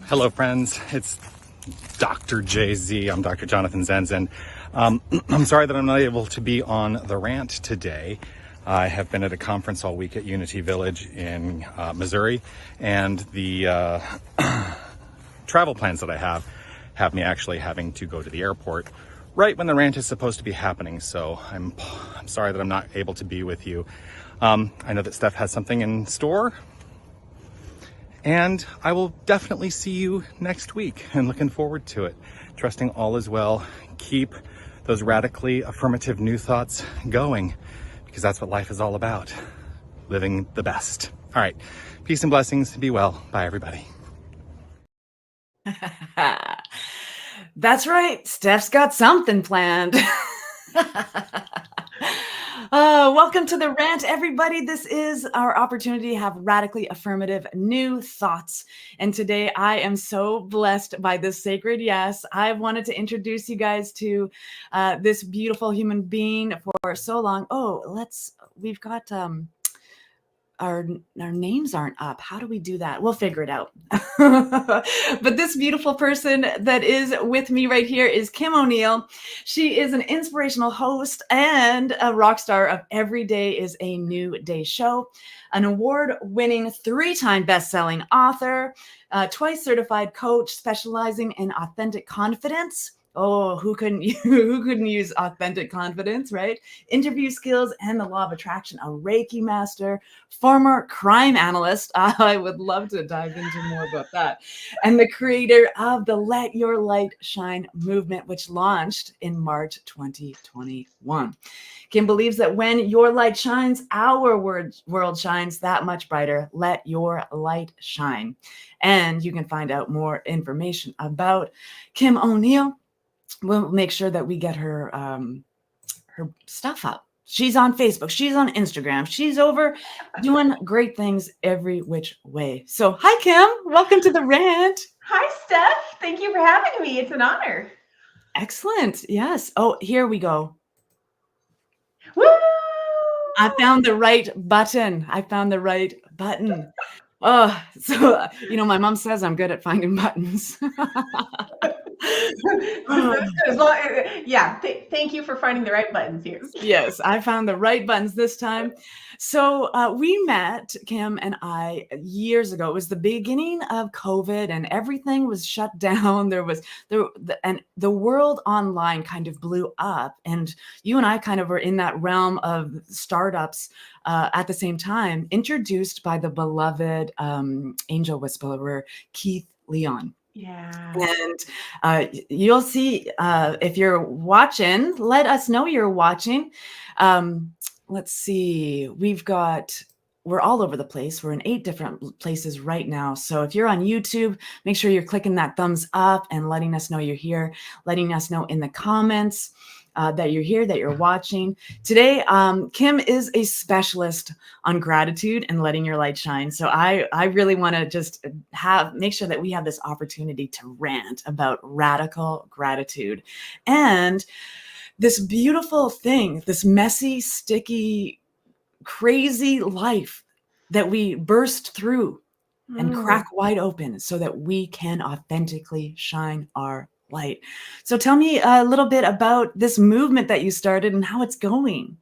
Hello, friends. It's Dr. JZ. I'm Dr. Jonathan Zenz, and I'm sorry that I'm not able to be on the rant today. I have been at a conference all week at Unity Village in Missouri, and the travel plans that I have me actually having to go to the airport right when the rant is supposed to be happening. So I'm sorry that I'm not able to be with you. I know that Steph has something in store, and I will definitely see you next week, and looking forward to it. Trusting all is well. Keep those radically affirmative new thoughts going, because that's what life is all about. Living the best. All right. Peace and blessings. Be well. Bye, everybody. That's right. Steph's got something planned. Welcome to the rant, everybody. This is our opportunity to have radically affirmative new thoughts. And today I am so blessed by this sacred yes. I've wanted to introduce you guys to this beautiful human being for so long. We've got our names aren't up. How do we do that? We'll figure it out. But this beautiful person that is with me right here is Kim O'Neill. She is an inspirational host and a rock star of Every Day is a New Day show, an award-winning 3-time best-selling author, twice certified coach specializing in authentic confidence. Oh, who couldn't use authentic confidence, right? Interview skills and the law of attraction, a Reiki master, former crime analyst. I would love to dive into more about that. And the creator of the Let Your Light Shine movement, which launched in March 2021. Kim believes that when your light shines, our world shines that much brighter. Let your light shine. And you can find out more information about Kim O'Neill. We'll make sure that we get her stuff up. She's on Facebook. She's on Instagram. She's over doing great things every which way. So hi, Kim. Welcome to the rant. Hi, Steph. Thank you for having me. It's an honor. Excellent. Yes. Oh, here we go. Woo! I found the right button. Oh, so, my mom says I'm good at finding buttons. Thank you for finding the right buttons here. Yes, I found the right buttons this time. So we met, Kim and I, years ago. It was the beginning of COVID and everything was shut down. And the world online kind of blew up. And you and I kind of were in that realm of startups at the same time, introduced by the beloved angel whisperer, Keith Leon. Yeah. And you'll see if you're watching, let us know you're watching. Let's see. We're all over the place. We're in 8 different places right now. So if you're on YouTube, make sure you're clicking that thumbs up and letting us know you're here, letting us know in the comments that you're here, that you're watching. Today, Kim is a specialist on gratitude and letting your light shine. So I really want to just make sure that we have this opportunity to rant about radical gratitude and this beautiful thing, this messy, sticky, crazy life that we burst through and crack wide open so that we can authentically shine our light. So tell me a little bit about this movement that you started and how it's going.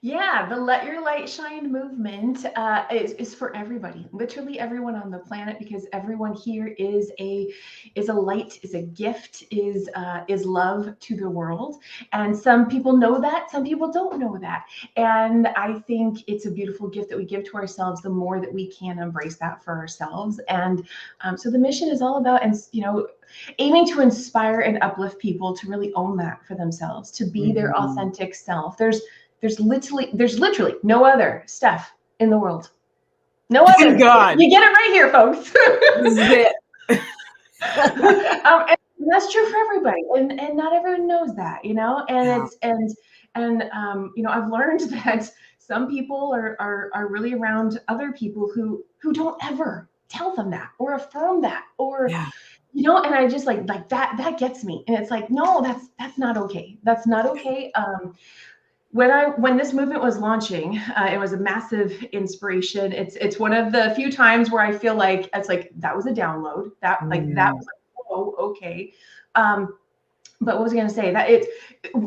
Yeah, the Let Your Light Shine movement is for everybody, literally everyone on the planet, because everyone here is a light, is a gift, is love to the world. And some people know that, some people don't know that. And I think it's a beautiful gift that we give to ourselves the more that we can embrace that for ourselves. And so the mission is all about, aiming to inspire and uplift people to really own that for themselves, to be their authentic self. There's literally no other Steph in the world. No other. Thank God. You get it right here, folks. This is it. And that's true for everybody, and not everyone knows that, And I've learned that some people are really around other people who don't ever tell them that or affirm that or. Yeah. And I just like that gets me. And it's like, no, that's not okay. That's not okay. when this movement was launching, it was a massive inspiration. It's one of the few times where I feel like it's like that was a download. That was like, oh, okay. But what was I going to say? That it's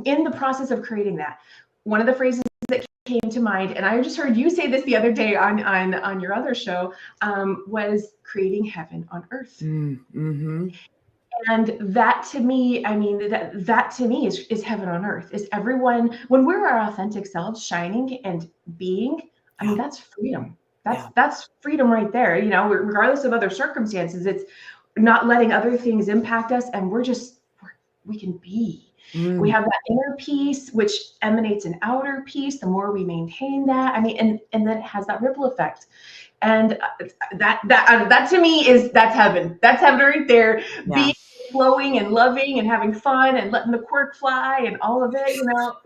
in the process of creating that. One of the phrases that came to mind, and I just heard you say this the other day on your other show, was creating heaven on earth. Mm-hmm. And that to me, I mean, that to me is heaven on earth. Is everyone, when we're our authentic selves shining and being, I mean, that's freedom. That's freedom right there. You know, regardless of other circumstances, it's not letting other things impact us, and we can be. We have that inner peace, which emanates an outer peace. The more we maintain that, I mean, and then it has that ripple effect. And that to me that's heaven. That's heaven right there. Yeah. Being flowing and loving and having fun and letting the quirk fly and all of it, you know.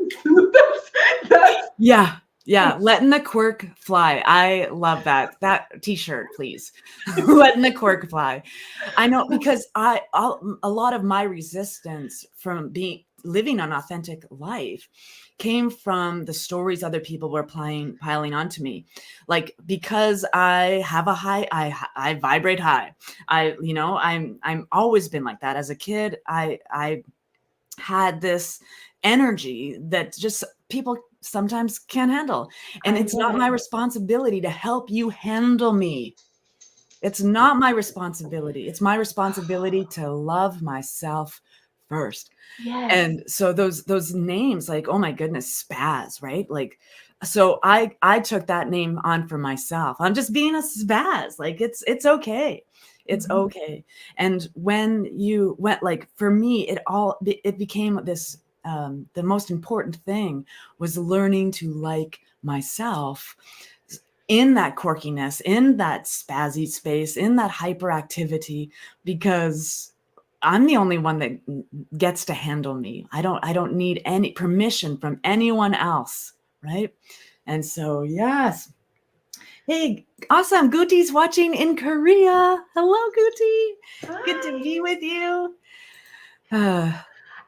Yeah, letting the quirk fly. I love that t-shirt, please. Letting the quirk fly. I know, because a lot of my resistance from living an authentic life came from the stories other people were piling onto me. Like, because I have a high, I vibrate high. I'm always been like that. As a kid, I had this energy that just people sometimes can't handle. And it's not my responsibility to help you handle me. It's not my responsibility. It's my responsibility to love myself first. Yes. And so those names, like, oh my goodness, spaz, right? Like, so I took that name on for myself. I'm just being a spaz. Like, it's okay. It's okay. And when you went, like, for me, it became this, the most important thing was learning to like myself in that quirkiness, in that spazzy space, in that hyperactivity, because I'm the only one that gets to handle me. I don't need any permission from anyone else, right? And so, yes. Hey, awesome. Guti's watching in Korea. Hello, Guti. Hi. Good to be with you.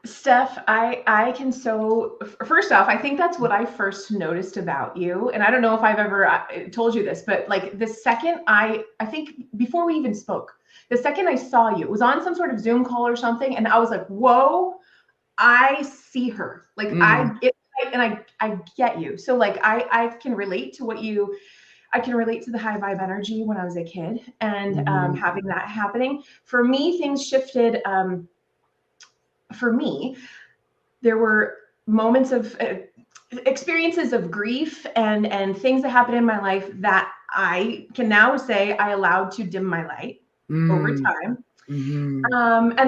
Steph, I can first off, I think that's what I first noticed about you. And I don't know if I've ever told you this, but like the second I think before we even spoke, the second I saw you, it was on some sort of Zoom call or something. And I was like, whoa, I see her. Like I get you. So like, I can relate to I can relate to the high vibe energy when I was a kid and having that happening. For me, things shifted. For me, there were moments of experiences of grief and things that happened in my life that I can now say I allowed to dim my light over time. And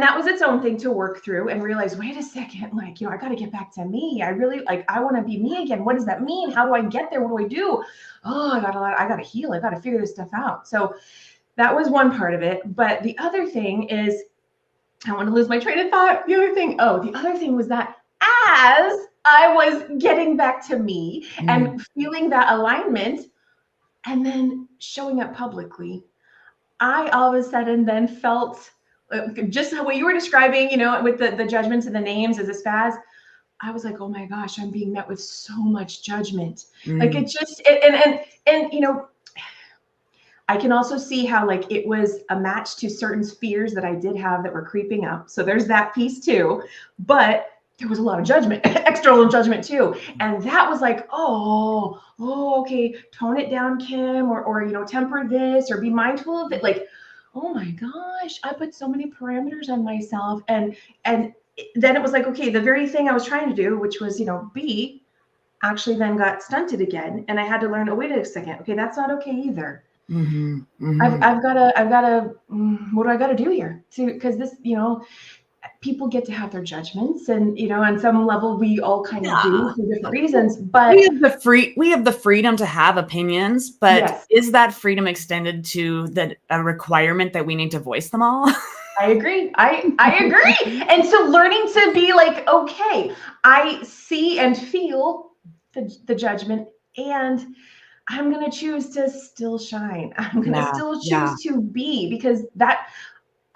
that was its own thing to work through and realize, wait a second, like, I got to get back to me. I really I want to be me again. What does that mean? How do I get there? What do I do? Oh, I got to heal. I got to figure this stuff out. So that was one part of it. But the other thing is, I want to lose my train of thought. The other thing was that as I was getting back to me and feeling that alignment and then showing up publicly, I all of a sudden then felt just what you were describing, with the judgments and the names as a spaz. I was like, oh my gosh, I'm being met with so much judgment. Like it just, and I can also see how like it was a match to certain fears that I did have that were creeping up. So there's that piece too, but there was a lot of judgment, external judgment too. And that was like, oh, okay, tone it down, Kim, or temper this or be mindful of it. Like, oh my gosh, I put so many parameters on myself. And then it was like, okay, the very thing I was trying to do, which was, be, actually then got stunted again. And I had to learn, oh, wait a second. Okay, that's not okay either. I've got to, what do I got to do here? Because this, people get to have their judgments and, on some level we all kind of do for different reasons, but we have the freedom to have opinions, but is that freedom extended to a requirement that we need to voice them all? I agree. I agree. And so learning to be like, okay, I see and feel the judgment and I'm going to choose to still shine. I'm going to still choose to be, because that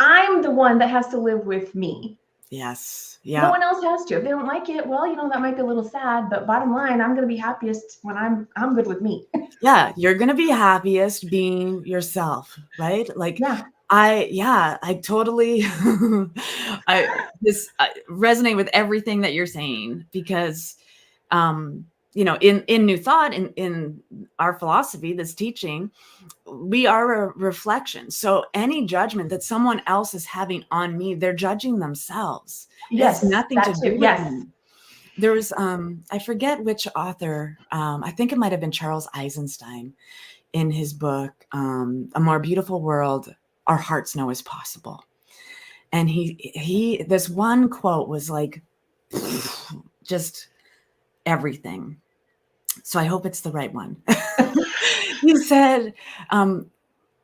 I'm the one that has to live with me. Yes. No Yeah. one else has to. If they don't like it, well, that might be a little sad, but bottom line, I'm going to be happiest when I'm good with me. Yeah. You're going to be happiest being yourself, right? Like, Yeah. I totally, I resonate with everything that you're saying, because, in New Thought, in our philosophy, this teaching, we are a reflection. So any judgment that someone else is having on me, they're judging themselves. It has Yes, nothing to that do too. with Yes. me. There was, I forget which author, I think it might have been Charles Eisenstein, in his book, A More Beautiful World, Our Hearts Know Is Possible. And this one quote was like, just everything. So I hope it's the right one. He said,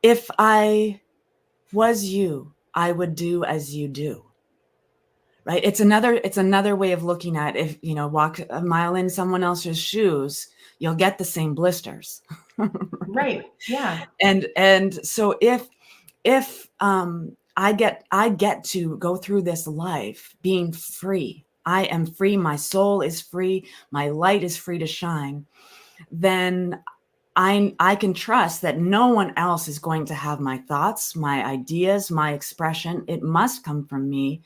if I was you, I would do as you do. Right? It's another way of looking at, if walk a mile in someone else's shoes, you'll get the same blisters. Right. Yeah. And so if I get to go through this life being free, I am free, my soul is free, my light is free to shine, then I can trust that no one else is going to have my thoughts, my ideas, my expression. It must come from me.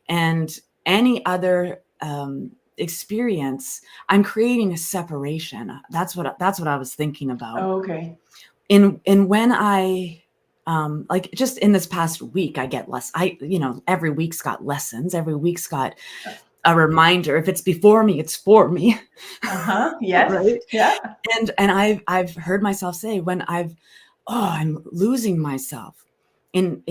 And any other experience, I'm creating a separation. That's what I was thinking about. Oh, okay. In when I like just in this past week, I get less. Every week's got lessons. Every week's got a reminder. If it's before me, it's for me. Yes. Right. Yeah. And I've heard myself say, when I'm losing myself. I'm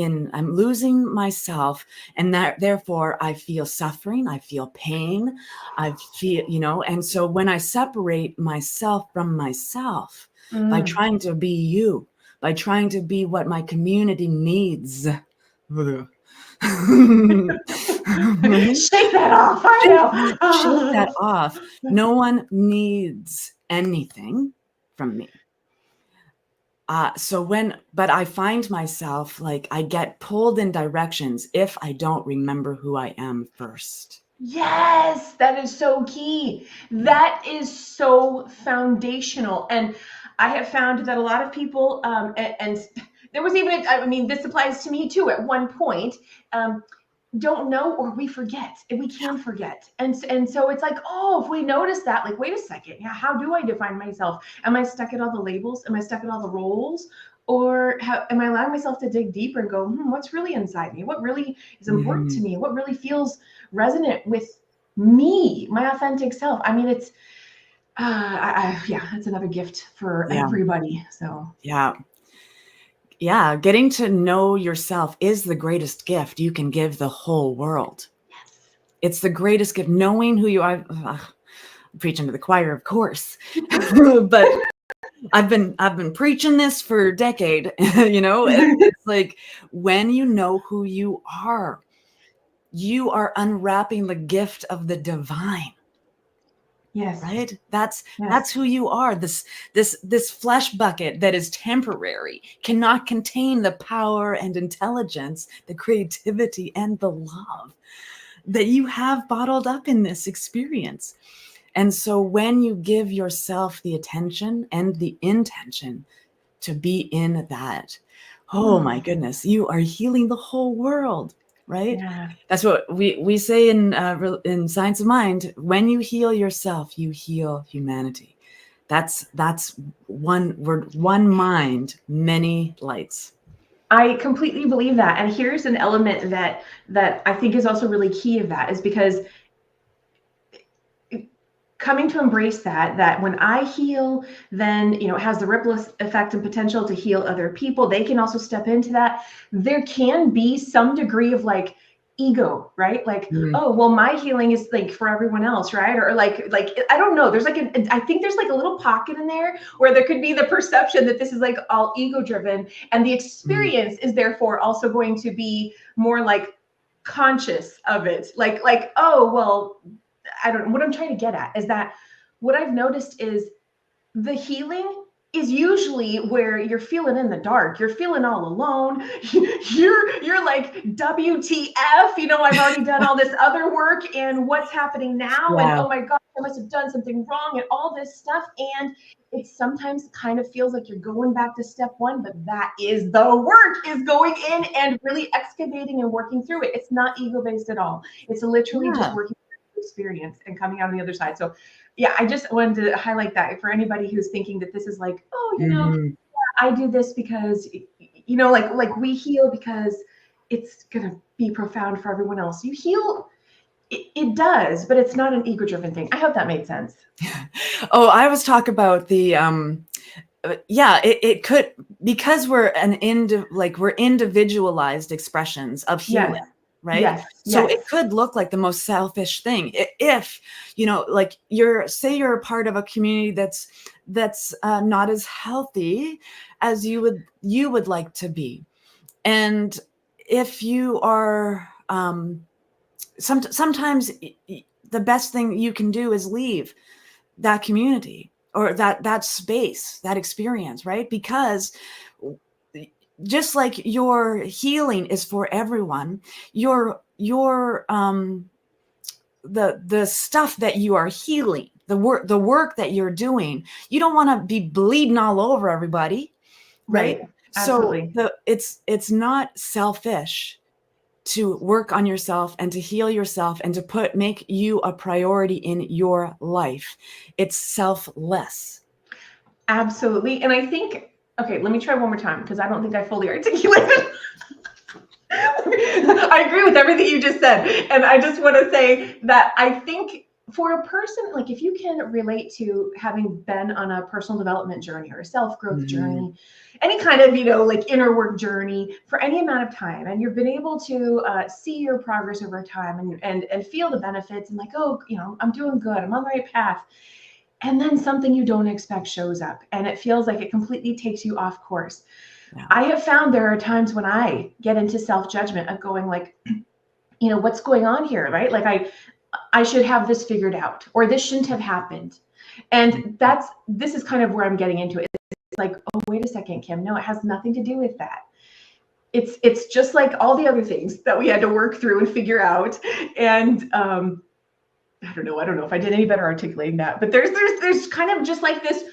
losing myself, and that therefore I feel suffering, I feel pain, I feel, and so when I separate myself from myself by trying to be you, by trying to be what my community needs. Shake that off. I know. Shake that off. No one needs anything from me. But I find myself, like, I get pulled in directions if I don't remember who I am first. Yes, that is so key. That is so foundational. And I have found that a lot of people, and there was even, this applies to me too at one point, don't know, or we forget, and we can forget. And so it's like, oh, if we notice that, like, wait a second, yeah, how do I define myself? Am I stuck at all the labels? Am I stuck at all the roles? Or am I allowing myself to dig deeper and go, what's really inside me? What really is important to me? What really feels resonant with me, my authentic self? It's, it's another gift for everybody. So yeah, getting to know yourself is the greatest gift you can give the whole world. Yes. It's the greatest gift, knowing who you are. I'm preaching to the choir, of course, but I've been preaching this for a decade. It's like, when you know who you are unwrapping the gift of the divine. Yes. Right? That's who you are. This flesh bucket that is temporary cannot contain the power and intelligence, the creativity and the love that you have bottled up in this experience. And so when you give yourself the attention and the intention to be in that, oh my goodness, you are healing the whole world. Right? Yeah. That's what we say in Science of Mind. When you heal yourself, you heal humanity. That's one word, one mind, many lights. I completely believe that. And here's an element that I think is also really key of that, is because coming to embrace that when I heal, then, it has the ripple effect and potential to heal other people. They can also step into that. There can be some degree of like ego, right? Like, oh, well, my healing is like for everyone else, right? Or like, I don't know. There's like, I think there's like a little pocket in there where there could be the perception that this is like all ego driven, and the experience is therefore also going to be more like conscious of it. Like, oh, well, I don't know. What I'm trying to get at is that what I've noticed is the healing is usually where you're feeling in the dark. You're feeling all alone. You're like, WTF, I've already done all this other work, and what's happening now? And Yeah. oh my God, I must have done something wrong, and all this stuff. And it sometimes kind of feels like you're going back to step one, but that is the work, is going in and really excavating and working through it. It's not ego-based at all. It's literally just working through the experience and coming out on the other side. So yeah, I just wanted to highlight that for anybody who's thinking that this is like, oh, I do this because, like we heal because it's going to be profound for everyone else. You heal, it does, but it's not an ego-driven thing. I hope that made sense. Oh, I was talking about the, it could, because we're we're individualized expressions of healing. Yes. Right. Yes. So it could look like the most selfish thing if, like say you're a part of a community that's not as healthy as you would like to be. And if you are, sometimes the best thing you can do is leave that community or that space, that experience, right? Because just like your healing is for everyone, the stuff that you are healing, the work that you're doing, you don't want to be bleeding all over everybody, right? Absolutely. So it's not selfish to work on yourself and to heal yourself and to make you a priority in your life. It's selfless. Absolutely. And I think, okay, let me try one more time because I don't think I fully articulated. I agree with everything you just said. And I just want to say that I think for a person, like if you can relate to having been on a personal development journey or a self-growth journey, any kind of, like inner work journey for any amount of time, and you've been able to see your progress over time and feel the benefits and like, oh, I'm doing good, I'm on the right path. And then something you don't expect shows up and it feels like it completely takes you off course. Yeah. I have found there are times when I get into self-judgment of going like, what's going on here, right? Like I should have this figured out, or this shouldn't have happened. And this is kind of where I'm getting into it. It's like, oh, wait a second, Kim. No, it has nothing to do with that. It's just like all the other things that we had to work through and figure out. And I don't know if I did any better articulating that, but there's kind of just like this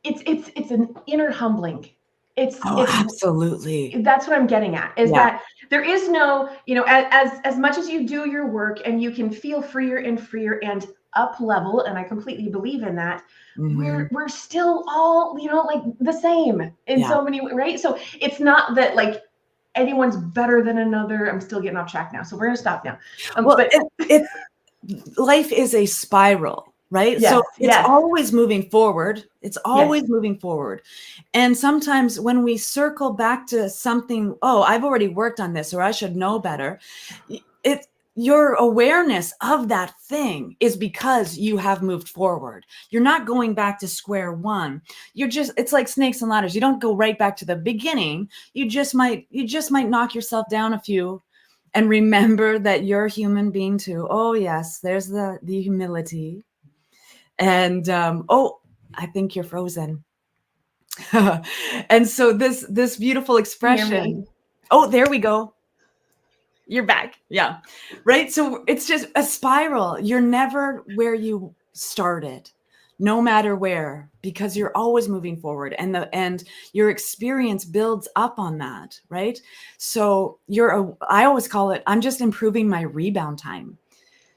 it's an inner humbling. It's absolutely. That's what I'm getting at, is that there is no, as much as you do your work and you can feel freer and up level, and I completely believe in that, we're still all, like the same in so many ways, right? So it's not that like anyone's better than another. I'm still getting off track now, so we're gonna stop now. But life is a spiral, right? Yes, so it's always moving forward. It's always moving forward. And sometimes when we circle back to something, oh, I've already worked on this, or I should know better. Your awareness of that thing is because you have moved forward. You're not going back to square one. It's like snakes and ladders. You don't go right back to the beginning. You just might knock yourself down a few. And remember that you're a human being too. Oh yes, there's the humility. And I think you're frozen. And so this beautiful expression. Oh, there we go. You're back. Yeah. Right. So it's just a spiral. You're never where you started, no matter where, because you're always moving forward, and your experience builds up on that, right? So I always call it, I'm just improving my rebound time.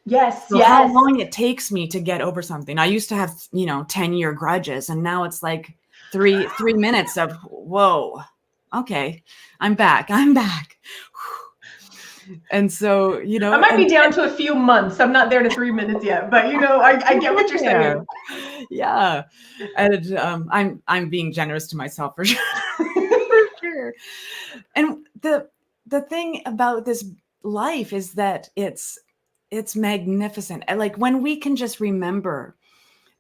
Yes. So how long it takes me to get over something. I used to have, 10-year grudges, and now it's like three minutes of, whoa, okay, I'm back. And so, I might be down to a few months. I'm not there to 3 minutes yet, but I get what you're saying. Yeah. And I'm being generous to myself for sure. For sure. And the thing about this life is that it's magnificent. Like when we can just remember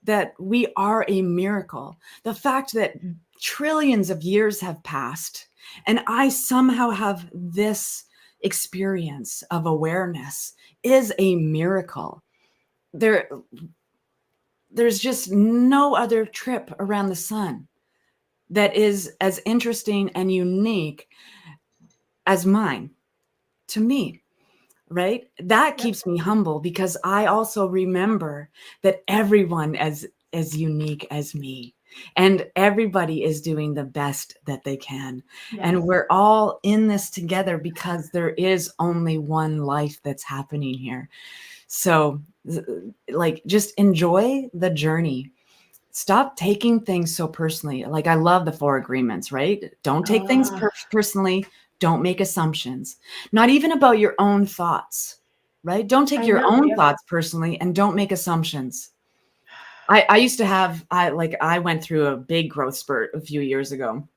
that we are a miracle, the fact that trillions of years have passed and I somehow have this experience of awareness is a miracle. there's just no other trip around the sun that is as interesting and unique as mine to me. Right? That keeps me humble, because I also remember that everyone is as unique as me, and everybody is doing the best that they can. Yes. And we're all in this together, because there is only one life that's happening here. So like, just enjoy the journey. Stop taking things so personally. Like, I love the 4 agreements, right? Don't take things personally. Don't make assumptions, not even about your own thoughts, right? Don't take your own thoughts personally, and don't make assumptions. I used to have, I went through a big growth spurt a few years ago,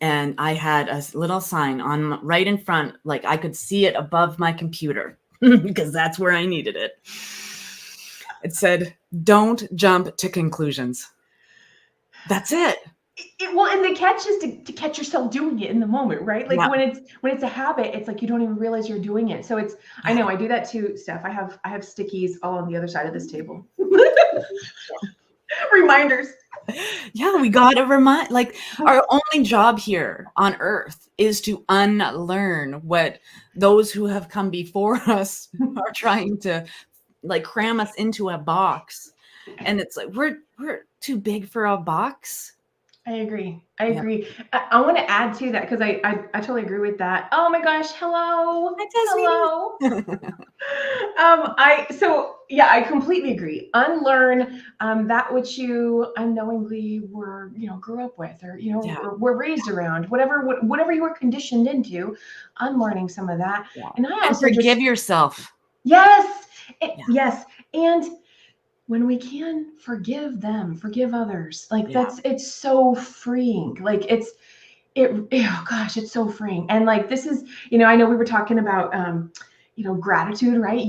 and I had a little sign on right in front, like I could see it above my computer because that's where I needed it. It said, "Don't jump to conclusions." That's it. Well, and the catch is to catch yourself doing it in the moment, right? Like when it's a habit, it's like you don't even realize you're doing it. So it's, I know I do that too, Steph. I have stickies all on the other side of this table. Reminders. Yeah, we got to remind, like, our only job here on earth is to unlearn what those who have come before us are trying to, like, cram us into a box. And it's like, we're too big for a box. I agree. I want to add to that, because I totally agree with that. Oh my gosh. Hello. I completely agree. Unlearn that which you unknowingly were, grew up with, or, or were raised around, whatever you were conditioned into, unlearning some of that. Yeah. And I also forgive yourself. Yes. Yes. And when we can forgive them, forgive others, like it's so freeing. Like it's so freeing. And like, this is, I know we were talking about, gratitude, right?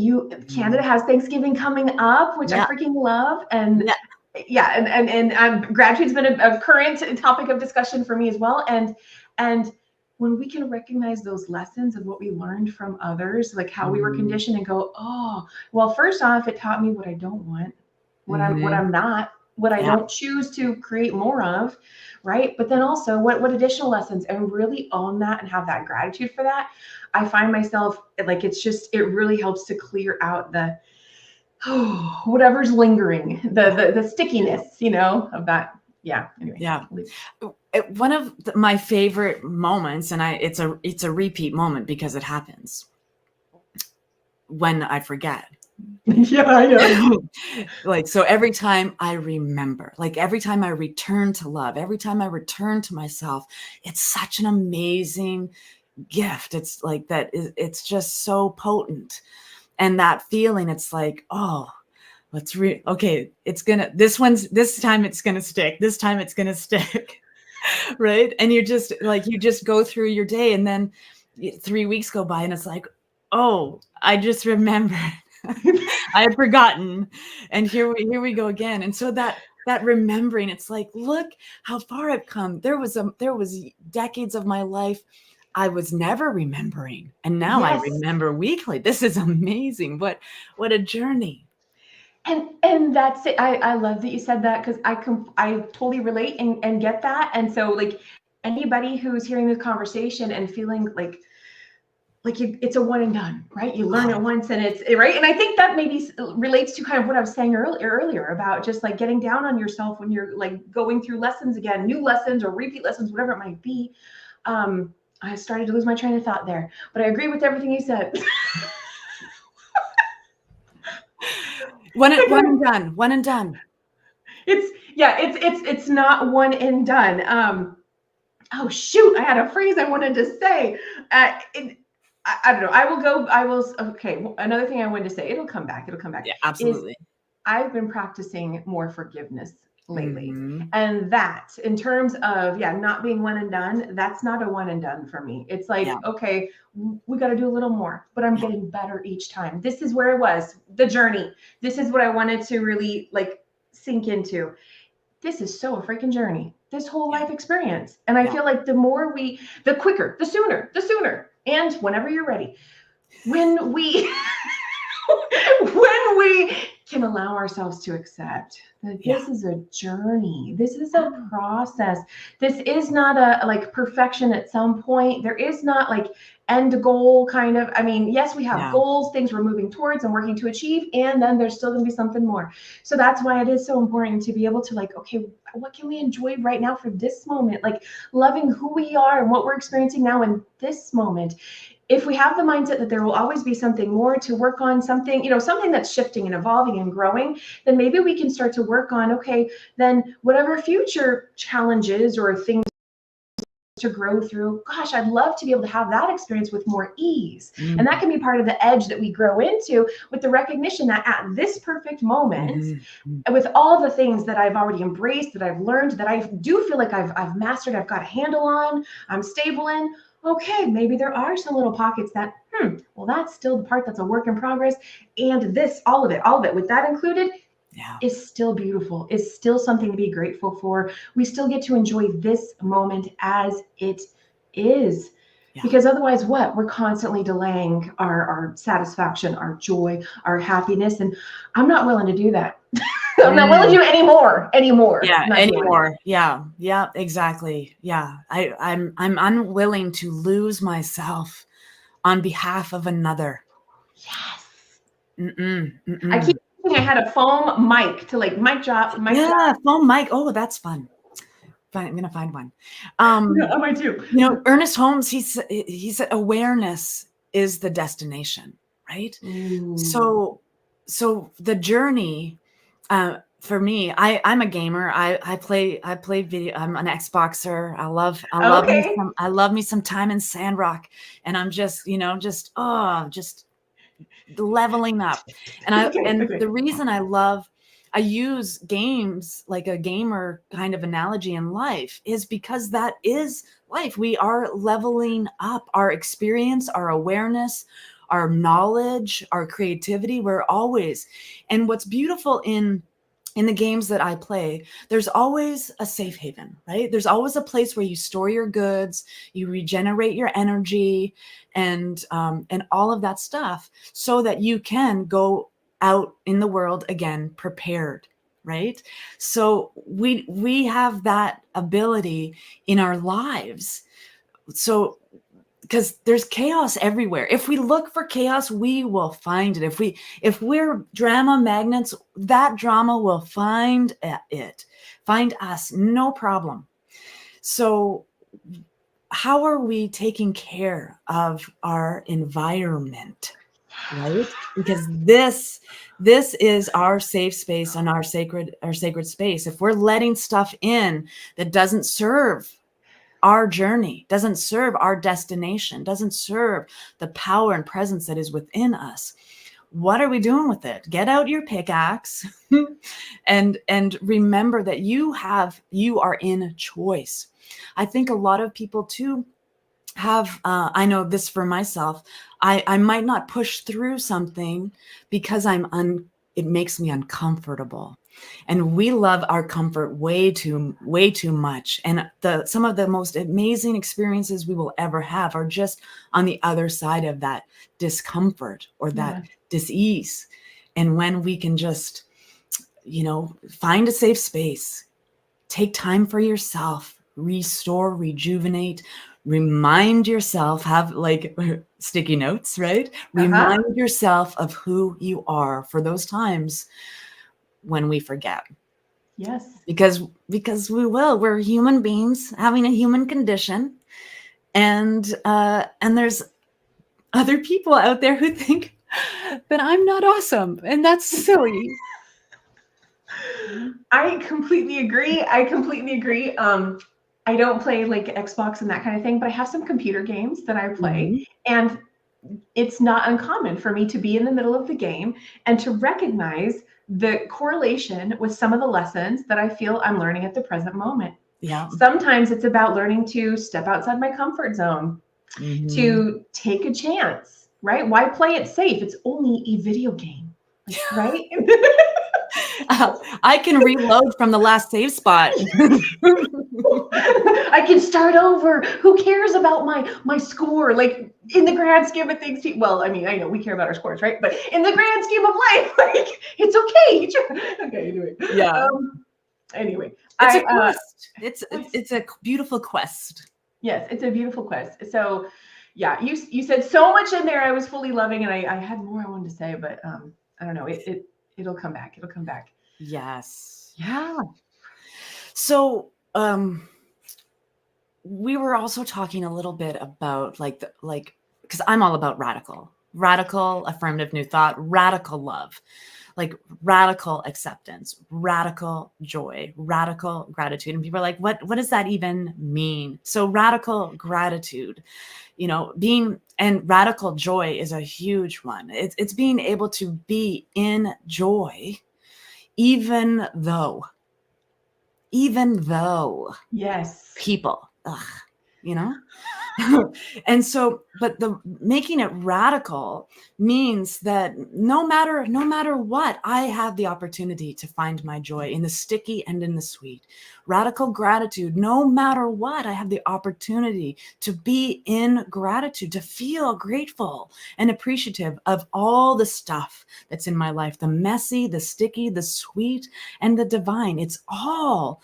Canada has Thanksgiving coming up, which I freaking love. And gratitude's been a current topic of discussion for me as well. And when we can recognize those lessons of what we learned from others, like how we were conditioned, and go, oh, well, first off, it taught me what I don't want, what I'm not, what I don't choose to create more of, right? But then also what additional lessons, and really own that and have that gratitude for that. I find myself like, it really helps to clear out the whatever's lingering, the stickiness, of that. Yeah. Anyway. Yeah. One of my favorite moments, and it's a repeat moment because it happens when I forget. Yeah, I know. Like, so every time I remember, like every time I return to love, every time I return to myself, it's such an amazing gift. It's like that. It's just so potent. And that feeling, it's like, oh, this time it's going to stick. This time it's going to stick. Right. And you just go through your day, and then 3 weeks go by, and it's like, oh, I just remembered. I had forgotten, and here we go again. And so that remembering, it's like, look how far I've come. There was decades of my life I was never remembering, and now I remember weekly. This is amazing. What a journey. And that's it. I love that you said that, because I totally relate and get that. And so, like, anybody who's hearing this conversation and feeling like it's a one and done, right? You learn it once, and it's right. And I think that maybe relates to kind of what I was saying earlier about just like getting down on yourself when you're like going through lessons again, new lessons or repeat lessons, whatever it might be. I started to lose my train of thought there, but I agree with everything you said. One and done. It's not one and done. Oh shoot, I had a phrase I wanted to say. I don't know. Okay. Another thing I wanted to say, it'll come back. Yeah, absolutely. I've been practicing more forgiveness lately. And that, in terms of, not being one and done, that's not a one and done for me. It's like, okay, we got to do a little more, but I'm getting better each time. This is where I was, the journey. This is what I wanted to really like sink into. This is so a freaking journey, this whole life experience. And I feel like the quicker, the sooner, and whenever you're ready, when we can allow ourselves to accept that this is a journey. This is a process. This is not a like perfection at some point. There is not like end goal kind of. I mean, yes, we have goals, things we're moving towards and working to achieve, and then there's still going to be something more. So that's why it is so important to be able to like, okay, what can we enjoy right now for this moment? Like loving who we are and what we're experiencing now in this moment. If we have the mindset that there will always be something more to work on, something, you know, something that's shifting and evolving and growing, then maybe we can start to work on, okay, then whatever future challenges or things to grow through, gosh, I'd love to be able to have that experience with more ease. And that can be part of the edge that we grow into, with the recognition that at this perfect moment, with all the things that I've already embraced, that I've learned, that I do feel like I've mastered, I've got a handle on, I'm stable in, okay, maybe there are some little pockets that, well, that's still the part that's a work in progress. And this, all of it, with that included, is still beautiful, is still something to be grateful for. We still get to enjoy this moment as it is. Because otherwise, what? We're constantly delaying our satisfaction, our joy, our happiness. And I'm not willing to do that. I'm not willing to do anymore. Yeah, anymore. Yeah, exactly. Yeah. I'm unwilling to lose myself on behalf of another. Yes. I keep thinking I had a foam mic to like mic drop. Foam mic. Oh, that's fun. I'm gonna find one. I might too. You know, Ernest Holmes, he said awareness is the destination, right? So the journey, for me, I'm a gamer. I play video. I'm an Xboxer. I love me some time in Sandrock, and I'm just leveling up. And the reason I use games like a gamer kind of analogy in life is because that is life. We are leveling up our experience, our awareness, our knowledge, our creativity. We're always, and what's beautiful in the games that I play, there's always a safe haven, right? There's always a place where you store your goods, you regenerate your energy, and all of that stuff, so that you can go out in the world again prepared, right? So we have that ability in our lives. So because there's chaos everywhere. If we look for chaos, we will find it. If we're drama magnets, that drama will find us, no problem. So how are we taking care of our environment, right? Because this is our safe space and our sacred space. If we're letting stuff in that doesn't serve our journey, doesn't serve our destination, doesn't serve the power and presence that is within us, what are we doing with it? Get out your pickaxe and remember that you are in choice. I think a lot of people too have, I know this for myself, I might not push through something because it makes me uncomfortable. And we love our comfort way too much. And some of the most amazing experiences we will ever have are just on the other side of that discomfort or that dis-ease. And when we can just, find a safe space, take time for yourself, restore, rejuvenate, remind yourself, have like sticky notes, right? Remind yourself of who you are for those times when we forget. Yes. Because we're human beings having a human condition. And there's other people out there who think that I'm not awesome. And that's silly. I completely agree. I don't play like Xbox and that kind of thing, but I have some computer games that I play. And it's not uncommon for me to be in the middle of the game and to recognize the correlation with some of the lessons that I feel I'm learning at the present moment. Yeah. Sometimes it's about learning to step outside my comfort zone, to take a chance, right? Why play it safe? It's only a video game, right? I can reload from the last save spot. I can start over. Who cares about my score? Like in the grand scheme of things, well, I mean, I know we care about our scores, right? But in the grand scheme of life, like it's okay. Okay, anyway. Yeah. Anyway, It's a quest. It's a beautiful quest. Yes, it's a beautiful quest. So yeah, you said so much in there I was fully loving, and I had more I wanted to say, but I don't know. It'll come back. It'll come back. Yes. Yeah. So we were also talking a little bit about because I'm all about radical affirmative new thought, radical love, like radical acceptance, radical joy, radical gratitude. And people are like, what does that even mean? So radical gratitude, and radical joy is a huge one. It's being able to be in joy, even though Yes. people, and so, but the making it radical means that no matter what, I have the opportunity to find my joy in the sticky and in the sweet. Radical gratitude, no matter what, I have the opportunity to be in gratitude, to feel grateful and appreciative of all the stuff that's in my life, the messy, the sticky, the sweet, and the divine. It's all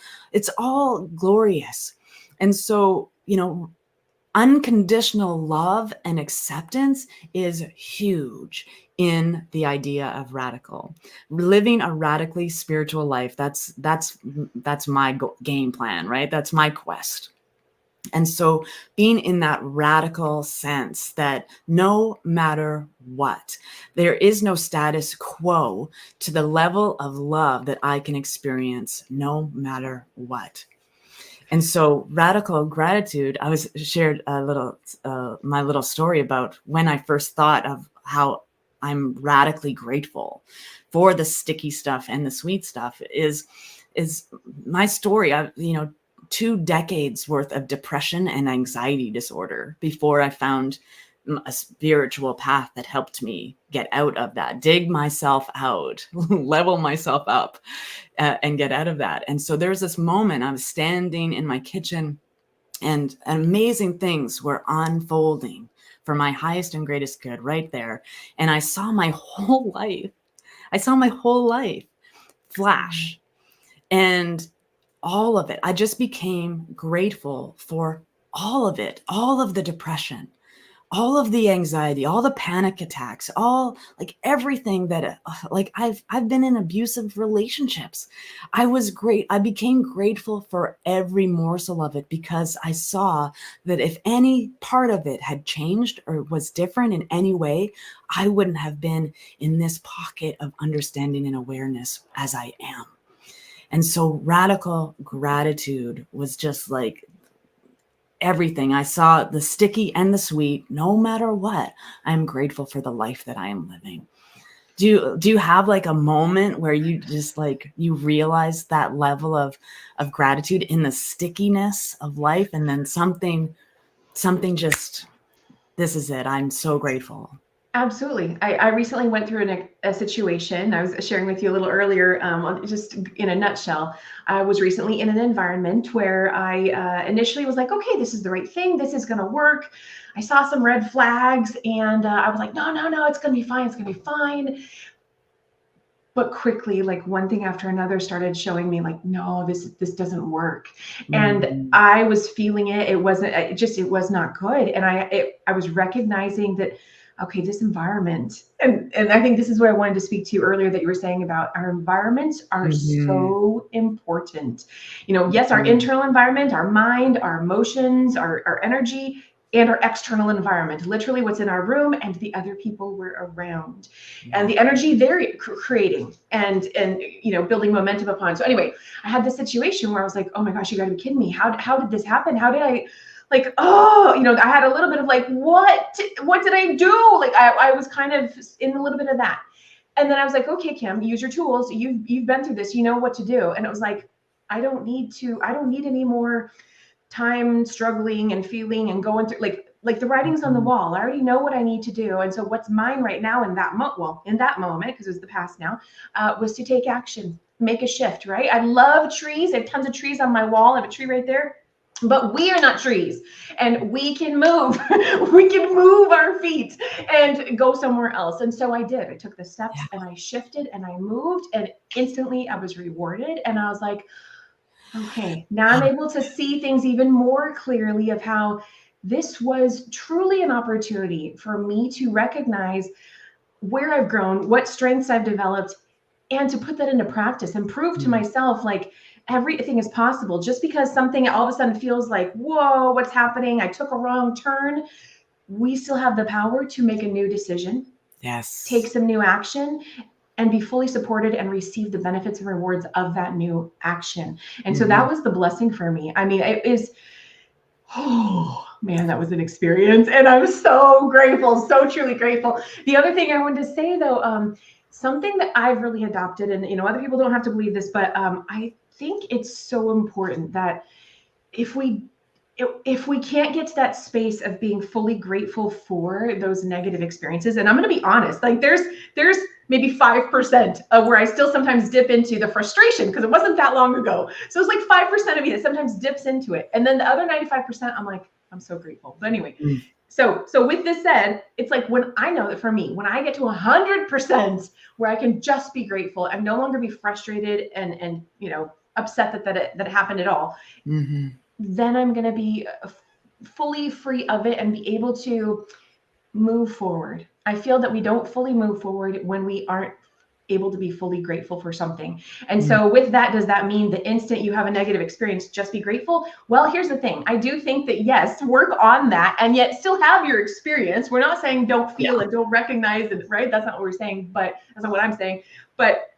glorious. And so, unconditional love and acceptance is huge in the idea of radical living a radically spiritual life. That's my game plan, right? That's my quest. And so being in that radical sense that no matter what, there is no status quo to the level of love that I can experience no matter what. And so radical gratitude, I was shared a little, my little story about when I first thought of how I'm radically grateful for the sticky stuff and the sweet stuff is my story. 2 decades worth of depression and anxiety disorder before I found a spiritual path that helped me get out of that, dig myself out, level myself up, and get out of that. And so there's this moment I was standing in my kitchen and amazing things were unfolding for my highest and greatest good right there. And I saw my whole life flash, and all of it. I just became grateful for all of it, all of the depression, all of the anxiety, all the panic attacks, all like everything that I've been in abusive relationships. I became grateful for every morsel of it because I saw that if any part of it had changed or was different in any way, I wouldn't have been in this pocket of understanding and awareness as I am. And so radical gratitude was just like everything. I saw the sticky and the sweet. No matter what, I'm grateful for the life that I am living. Do you have like a moment where you just like you realize that level of gratitude in the stickiness of life, and then something just, this is it. I'm so grateful. Absolutely. I recently went through a situation I was sharing with you a little earlier, just in a nutshell. I was recently in an environment where I initially was like, okay, this is the right thing. This is going to work. I saw some red flags and I was like, no, it's going to be fine. It's going to be fine. But quickly, like one thing after another started showing me like, no, this doesn't work. And I was feeling it. It was not good. And I was recognizing that, okay, this environment, and I think this is what I wanted to speak to you earlier that you were saying about our environments are so important. Yes, our internal environment, our mind, our emotions, our energy, and our external environment, literally what's in our room and the other people we're around, and the energy they're creating and building momentum upon. So anyway, I had this situation where I was like, oh my gosh, you gotta be kidding me. How did this happen? How did I, like, I had a little bit of like, what did I do? Like I was kind of in a little bit of that. And then I was like, okay, Kim, use your tools. You've been through this, you know what to do. And it was like, I don't need any more time struggling and feeling and going through, like, Like the writing's on the wall. I already know what I need to do. And so what's mine right now in that moment, because it was the past now, was to take action, make a shift, right? I love trees. I have tons of trees on my wall. I have a tree right there. But we are not trees, and we can move. We can move our feet and go somewhere else. And so I did. I took the steps and I shifted and I moved, and instantly I was rewarded. And I was like, okay, now I'm able to see things even more clearly of how this was truly an opportunity for me to recognize where I've grown, what strengths I've developed, and to put that into practice and prove to myself, like, everything is possible. Just because something all of a sudden feels like, whoa, what's happening? I took a wrong turn. We still have the power to make a new decision. Yes. Take some new action and be fully supported and receive the benefits and rewards of that new action. And so that was the blessing for me. I mean, it is, oh man, that was an experience. And I'm so grateful, so truly grateful. The other thing I wanted to say though, something that I've really adopted, and you know, other people don't have to believe this, but I think it's so important that if we can't get to that space of being fully grateful for those negative experiences, and I'm going to be honest, like there's maybe 5% of where I still sometimes dip into the frustration because it wasn't that long ago. So it's like 5% of me that sometimes dips into it. And then the other 95%, I'm like, I'm so grateful. But anyway, so with this said, it's like when I know that for me, when I get to 100% where I can just be grateful and no longer be frustrated and you know, upset that it happened at all, then I'm going to be fully free of it and be able to move forward. I feel that we don't fully move forward when we aren't able to be fully grateful for something. And so with that, does that mean the instant you have a negative experience, just be grateful? Well, here's the thing. I do think that yes, work on that and yet still have your experience. We're not saying don't feel it, don't recognize it, right? That's not what we're saying, but that's not what I'm saying. But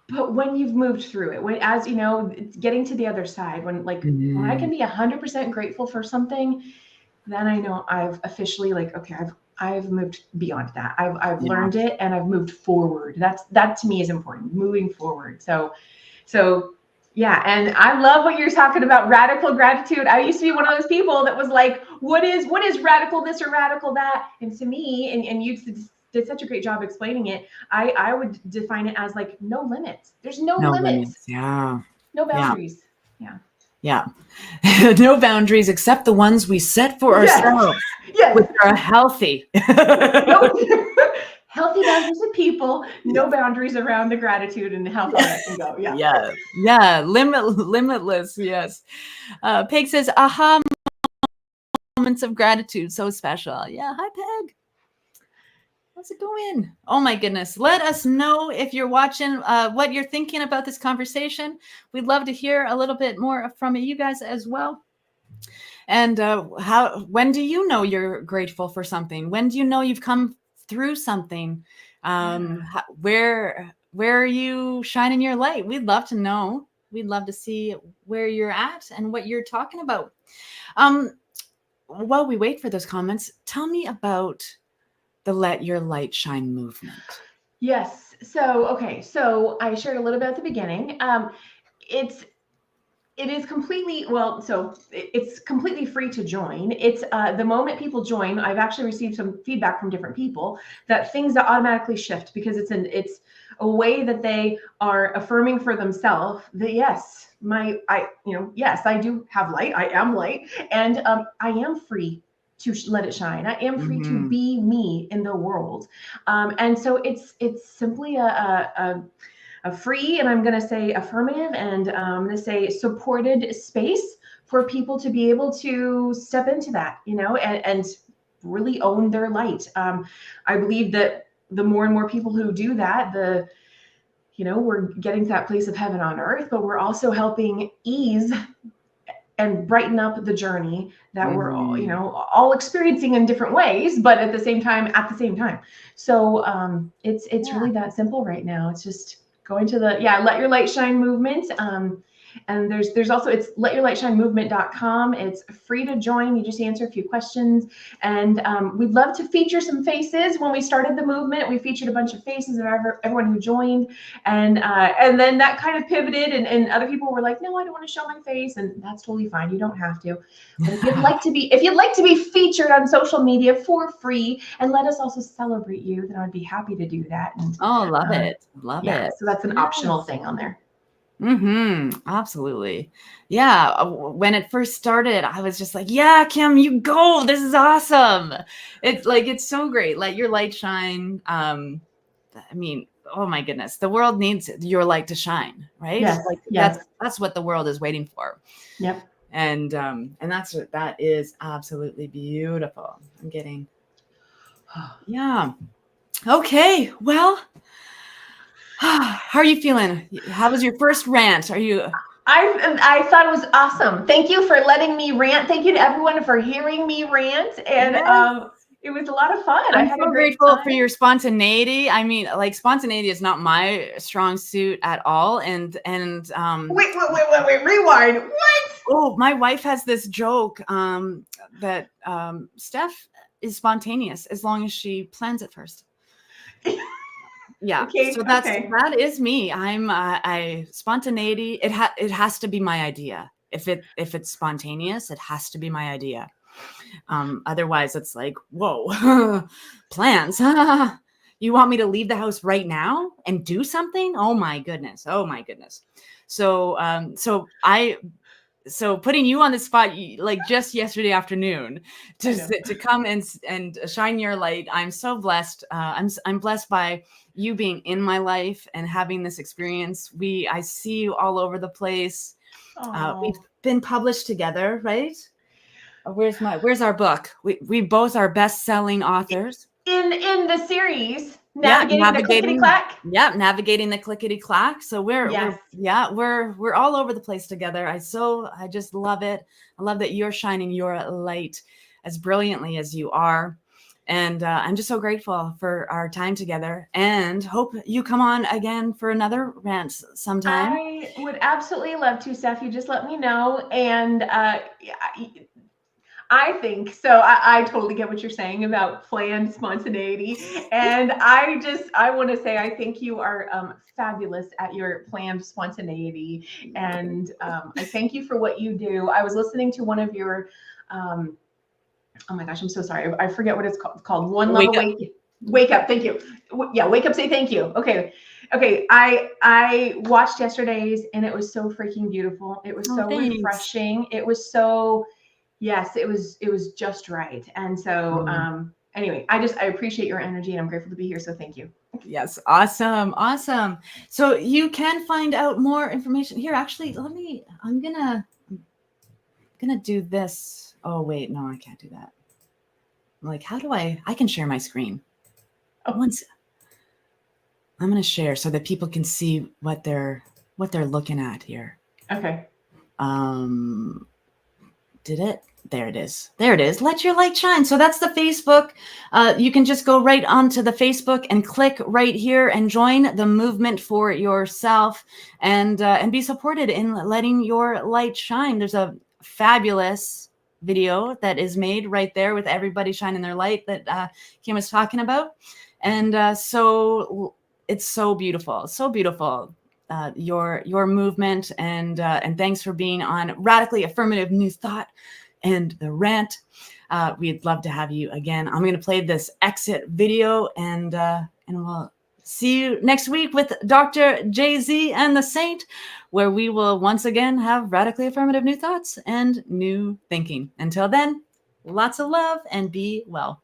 when you've moved through it, when, as you know, it's getting to the other side, when like when I can be 100% grateful for something, then I know I've officially like, okay, I've moved beyond that. I've learned it and I've moved forward. That to me is important, moving forward. So yeah. And I love what you're talking about, radical gratitude. I used to be one of those people that was like, what is radical this or radical that? And to me, and you did such a great job explaining it, I would define it as like no limits. There's no limits. Yeah. No boundaries. Yeah. No boundaries except the ones we set for ourselves, which are healthy. Healthy boundaries with people, no boundaries around the gratitude and how far that can go. Yeah. Limitless. Yes. Peg says, aha moments of gratitude. So special. Yeah. Hi, Peg. How's it going? Oh my goodness. Let us know if you're watching, what you're thinking about this conversation. We'd love to hear a little bit more from you guys as well. And when do you know you're grateful for something? When do you know you've come through something? Where are you shining your light? We'd love to know. We'd love to see where you're at and what you're talking about. While we wait for those comments, tell me about the Let Your Light Shine movement. Yes. So I shared a little bit at the beginning. It's completely free to join. It's the moment people join, I've actually received some feedback from different people that things that automatically shift because it's a way that they are affirming for themselves that yes, I do have light. I am light, and I am free to let it shine. I am free to be me in the world. And so it's simply a free, and I'm going to say affirmative, and I'm going to say supported space for people to be able to step into that, you know, and really own their light. I believe that the more and more people who do that, we're getting to that place of heaven on earth, but we're also helping ease and brighten up the journey that we're all experiencing in different ways, but at the same time. So it's really that simple right now. It's just going to the Let Your Light Shine movement. And there's also, it's letyourlightshinemovement.com. It's free to join. You just answer a few questions. And we'd love to feature some faces. When we started the movement, we featured a bunch of faces of everyone who joined. And then that kind of pivoted, and other people were like, no, I don't want to show my face. And that's totally fine. You don't have to. But if you'd like to be featured on social media for free and let us also celebrate you, then I'd be happy to do that. And Oh, love it. Love it. So that's an optional thing on there. Absolutely. Yeah. When it first started, I was just like, yeah, Kim, you go. This is awesome. It's so great. Let your light shine. I mean, oh my goodness, the world needs your light to shine, right? Yes. Yes. That's what the world is waiting for. Yep. And that is absolutely beautiful. I'm getting, yeah. Okay. Well, how are you feeling? How was your first rant? I thought it was awesome. Thank you for letting me rant. Thank you to everyone for hearing me rant. And it was a lot of fun. I'm so grateful for your spontaneity. I mean, like, spontaneity is not my strong suit at all. And wait, rewind. What? Oh, my wife has this joke that Steph is spontaneous as long as she plans it first. Yeah. Okay, so that is me. I spontaneity. It has to be my idea. If it's spontaneous, it has to be my idea. Otherwise it's like, whoa, plans. You want me to leave the house right now and do something? Oh my goodness. So putting you on the spot, like just yesterday afternoon, to come and shine your light. I'm so blessed. I'm blessed by you being in my life and having this experience. I see you all over the place. We've been published together, right? Where's our book? We both are best-selling authors in the series. Navigating the clickety-clack. Yeah, navigating the clickety-clack. So we're all over the place together. I just love it. I love that you're shining your light as brilliantly as you are. And I'm just so grateful for our time together, and hope you come on again for another rant sometime. I would absolutely love to, Steph. You just let me know. And I think so. I totally get what you're saying about planned spontaneity. And I want to say, I think you are fabulous at your planned spontaneity. And I thank you for what you do. I was listening to one of your, oh my gosh, I'm so sorry. I forget what it's called. One Level Wake Up. Thank you. Yeah. Wake Up. Say thank you. Okay. I watched yesterday's, and it was so freaking beautiful. It was so refreshing. It was so, yes, it was just right. And so, anyway, I appreciate your energy, and I'm grateful to be here. So thank you. Yes. Awesome. So you can find out more information here. Actually, I'm gonna do this. Oh wait, no, I can't do that. Like, how do I can share my screen. Once I'm going to share so that people can see what they're looking at here. Okay. Did it? There it is. Let your light shine. So that's the Facebook. You can just go right onto the Facebook and click right here and join the movement for yourself, and be supported in letting your light shine. There's a fabulous video that is made right there with everybody shining their light that Kim was talking about. And so it's so beautiful. Your movement, and thanks for being on Radically Affirmative New Thought and the Rant. We'd love to have you again. I'm going to play this exit video, and we'll see you next week with Dr. Jay-Z and the Saint, where we will once again have radically affirmative new thoughts and new thinking. Until then, lots of love and be well.